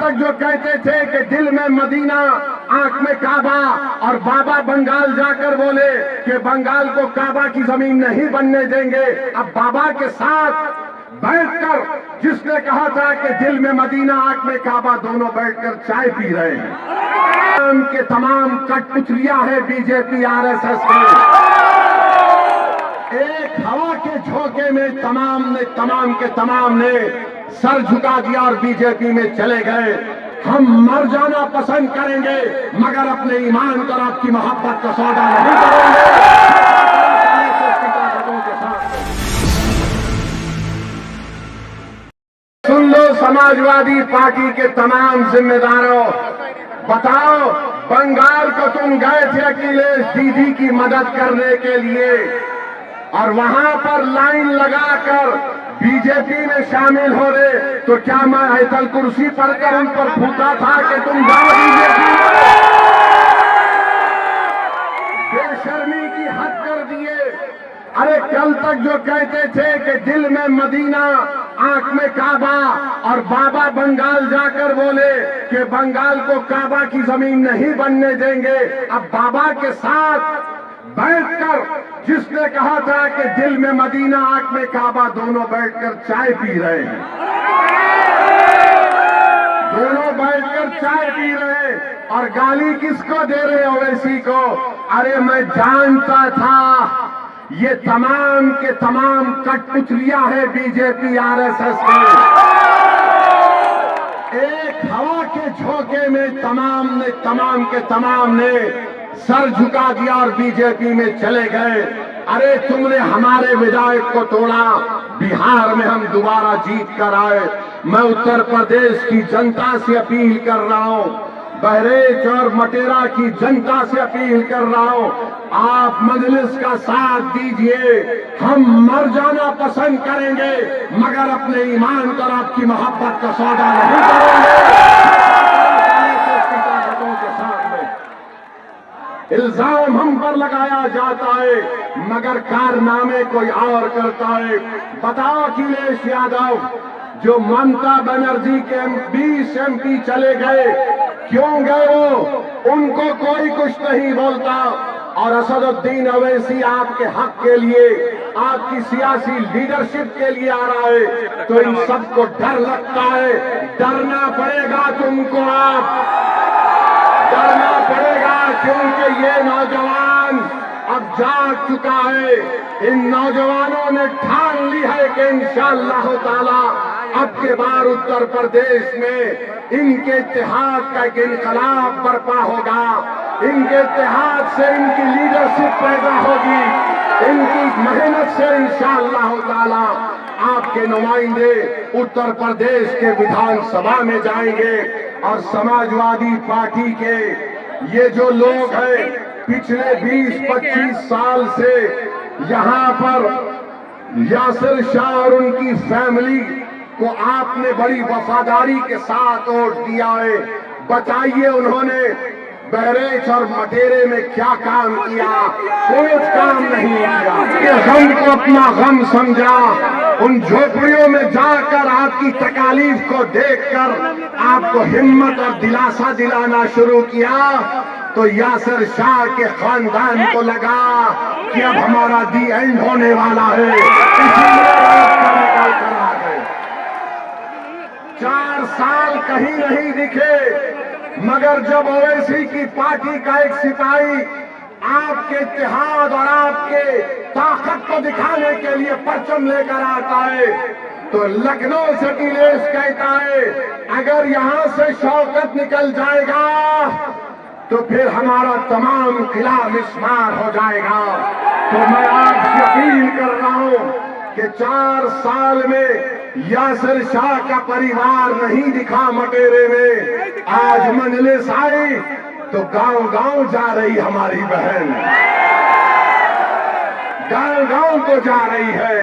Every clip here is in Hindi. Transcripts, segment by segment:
तक जो कहते थे कि दिल में मदीना आंख में काबा, और बाबा बंगाल जाकर बोले कि बंगाल को काबा की जमीन नहीं बनने देंगे, अब बाबा के साथ बैठकर जिसने कहा था कि दिल में मदीना आंख में काबा, दोनों बैठकर चाय पी रहे हैं। तमाम के तमाम कठपुतलियां हैं बीजेपी आरएसएस की। एक हवा के झोंके में तमाम के तमाम ने सर झुका दिया और बीजेपी में चले गए। हम मर जाना पसंद करेंगे मगर अपने ईमान और आपकी मोहब्बत का सौदा नहीं करेंगे। सुन लो समाजवादी पार्टी के तमाम जिम्मेदारों, बताओ बंगाल को तुम गए थे अखिलेश दीदी की मदद करने के लिए और वहां पर लाइन लगाकर बीजेपी में शामिल हो रहे, तो क्या मैं आयतल कुर्सी पढ़कर उन पर फूका था कि तुम जाओ बीजेपी? बेशर्मी की हद कर दिए। अरे कल तक जो कहते थे कि दिल में मदीना आंख में काबा, और बाबा बंगाल जाकर बोले कि बंगाल को काबा की जमीन नहीं बनने देंगे, अब बाबा के साथ बैठकर जिसने कहा था कि दिल में मदीना आंख में काबा, दोनों बैठकर चाय पी रहे हैं। दोनों बैठकर चाय पी रहे और गाली किसको दे रहे ओवैसी को? अरे मैं जानता था ये तमाम के तमाम कठपुतलियां हैं बीजेपी आरएसएस की। एक हवा के झोंके में तमाम के तमाम ने सर झुका दिया और बीजेपी में चले गए। अरे तुमने हमारे विधायक को तोड़ा, बिहार में हम दोबारा जीत कर आए। मैं उत्तर प्रदेश की जनता से अपील कर रहा हूं, बहरेच और मटेरा की जनता से अपील कर रहा हूं, आप मजलिस का साथ दीजिए। हम मर जाना पसंद करेंगे मगर अपने ईमान और आपकी मोहब्बत का सौदा नहीं करेंगे। इल्जाम हम पर लगाया जाता है मगर कारनामे कोई और करता है। बताओ अखिलेश यादव, जो ममता बनर्जी के 20 MP चले गए, क्यों गए वो? उनको कोई कुछ नहीं बोलता। और असदुद्दीन अवैसी आपके हक के लिए, आपकी सियासी लीडरशिप के लिए आ रहा है, तो इन सबको डर लगता है। डरना पड़ेगा तुमको, आप डरना पड़ेगा, क्योंकि ये नौजवान अब जाग चुका है। इन नौजवानों ने ठान ली है कि इंशाअल्लाह ताला अब के बार उत्तर प्रदेश में इनके इत्तेहाद का एक इनकलाब बर्पा होगा। इनके इत्तेहाद से इनकी लीडरशिप पैदा होगी। इनकी मेहनत से इंशाअल्लाह ताला आपके नुमाइंदे उत्तर प्रदेश के विधानसभा में जाएंगे। और समाजवादी पार्टी के ये जो लोग हैं, पिछले 20-25 साल से यहाँ पर यासिर शाह और उनकी फैमिली को आपने बड़ी वफादारी के साथ वोट दिया है। बताइए उन्होंने बहरेच और मटेरे में क्या काम किया? कोई काम नहीं किया। ये गम को अपना गम समझा, उन झोपड़ियों में जाकर आपकी तकालीफ को देखकर आपको हिम्मत और दिलासा दिलाना शुरू किया। तो यासिर शाह के खानदान को लगा कि अब हमारा दी एंड होने वाला है, इसीलिए निकाल कर आ गए। 4 साल कहीं नहीं दिखे, मगर जब ओवैसी की पार्टी का एक सिपाही आपके इत्तेहाद और आपके ताकत को दिखाने के लिए परचम लेकर आता है, तो लखनऊ से अखिलेश कहता है अगर यहां से शौकत निकल जाएगा तो फिर हमारा तमाम किला मिस्मार हो जाएगा। तो मैं आपसे अपील कर रहा हूं कि 4 साल में यासिर शाह का परिवार नहीं दिखा मटेरे में, आज मजलिस आई तो गांव-गांव जा रही हमारी बहन, गांव-गांव को जा रही है।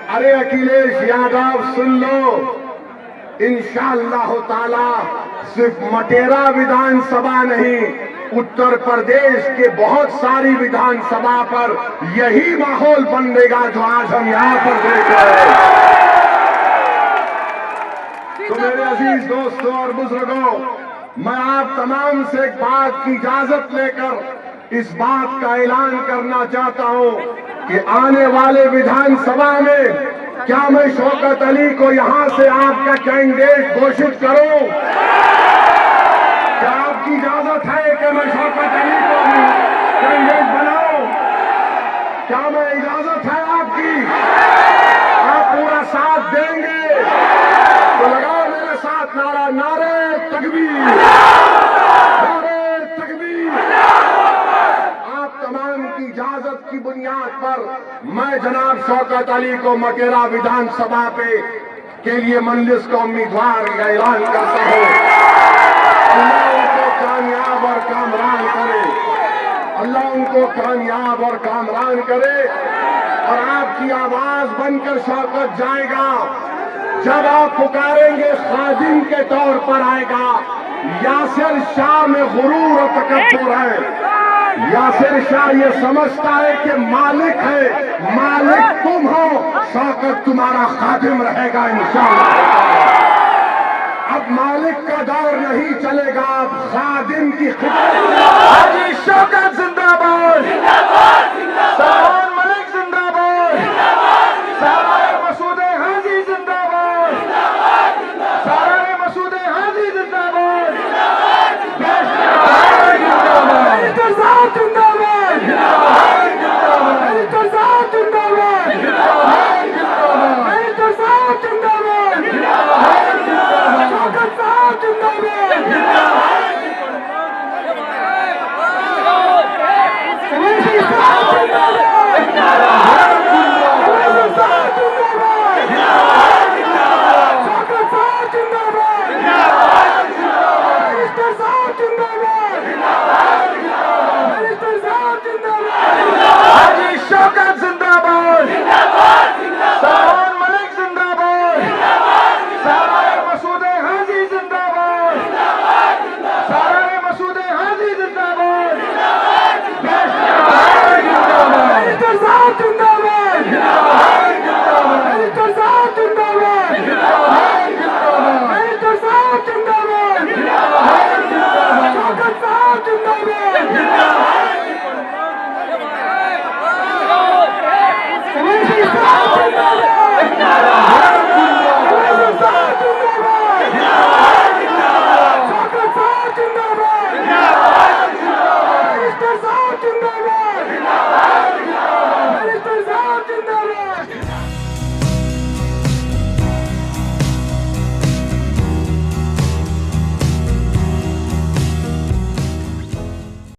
अरे अखिलेश यादव सुन लो, इंशाअल्लाह ताला सिर्फ मटेरा विधानसभा नहीं, उत्तर प्रदेश के बहुत सारी विधानसभा पर यही माहौल बनेगा जो आज हम यहाँ पर देख रहे हैं। तो मेरे अजीज दोस्तों और बुजुर्गों, मैं आप तमाम से एक बात की इजाजत लेकर इस बात का ऐलान करना चाहता हूं कि आने वाले विधानसभा में क्या मैं शौकत अली को यहां से आपका कैंडिडेट घोषित करूं? क्या आपकी इजाजत है कि मैं शौकत अली को कैंडिडेट बनाऊं? क्या मैं इजाजत है आपकी? आप पूरा साथ देंगे तो लगाओ मेरे साथ नारा, नारे तकबीर, नारे तकबीर। आप तमाम की इजाजत की बुनियाद पर मैं जनाब शौकत अली को मकेरा विधानसभा के लिए मजलिस का उम्मीदवार का ऐलान करता हूं। अल्लाह उनको कामयाब और कामरान करे, अल्लाह उनको कामयाब और कामरान करे। और आपकी आवाज बनकर शौकत जाएगा, जब आप पुकारेंगे खादिम के तौर पर आएगा। यासिर शाह में गुरूर और तकब्बुर है। यासिर शाह ये समझता है कि मालिक है, मालिक तुम हो, शौकत तुम्हारा खादिम रहेगा इंशाअल्लाह। अब मालिक का दौर नहीं चलेगा, अब खादिम की खिदमत। हाजी शौकत जिंदाबाद।